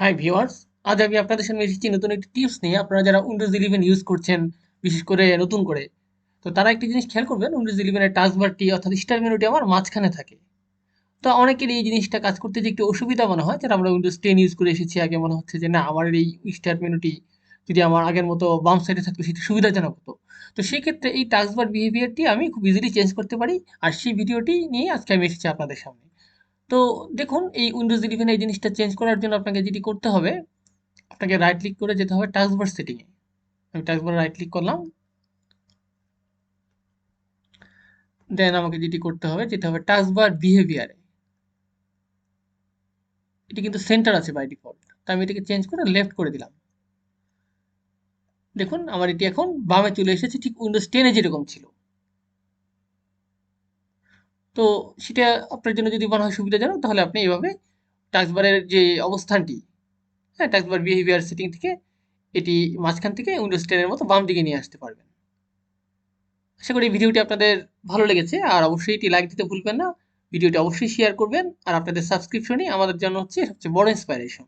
Hi viewers, আজ আমি আপনাদের সামনে এসেছি নতুন একটি টিপস নিয়ে। আপনারা যারা উইন্ডোজ 11 ইউজ করছেন, বিশেষ করে নতুন করে, তো তারা একটি জিনিস খেয়াল করবেন, উইন্ডোজ 11 এর টাস্কবারটি অর্থাৎ স্টার মেনুটি আমার মাঝখানে থাকে। তো অনেকের এই জিনিসটা কাজ করতে যে একটু অসুবিধা মনে হয়, যারা আমরা উইন্ডোজ 10 ইউজ করে এসেছি, আগে মনে হচ্ছে যে না, আমার এই স্টার মেনুটি যদি আমার আগের মতো বাম সাইডে থাকতো সেটি সুবিধাজনক হতো। তো সেক্ষেত্রে এই টাস্কবার বিহেভিয়ারটি আমি খুব ইজিলি চেঞ্জ করতে পারি, আর সেই ভিডিওটি নিয়ে আজকে আমি এসেছি আপনাদের সামনে। তো দেখুন, এই উইন্ডোজ 11 এই জিনিসটা চেঞ্জ করার জন্য আপনাকে যেটি করতে হবে, আপনাকে রাইট ক্লিক করে যেতে হবে টাস্কবার সেটিংয়ে। আমি টাস্কবারে রাইট ক্লিক করলাম। দেন আমাকে যেটি করতে হবে, যেতে হবে টাস্কবার বিহেভিয়ারে। এটি কিন্তু সেন্টার আছে বাই ডিফল্ট, তো আমি এটাকে চেঞ্জ করে লেফট করে দিলাম। দেখুন আমার এটি এখন বামে চলে এসেছে, ঠিক উইন্ডোজ 10 যেরকম ছিল। তো সেটা আপনার জন্য যদি মনে হয় সুবিধাজনক, তাহলে আপনি এইভাবে টাস্কবারের যে অবস্থানটি, হ্যাঁ, টাস্কবার বিহেভিয়ার সেটিং থেকে এটি মাঝখান থেকে উইন্ডোজ 10 মতো বাম দিকে নিয়ে আসতে পারবেন। আশা করি এই ভিডিওটি আপনাদের ভালো লেগেছে, আর অবশ্যই এটি লাইক দিতে ভুলবেন না। ভিডিওটি অবশ্যই শেয়ার করবেন, আর আপনাদের সাবস্ক্রিপশনই আমাদের জন্য হচ্ছে সবচেয়ে বড় ইন্সপাইরেশন।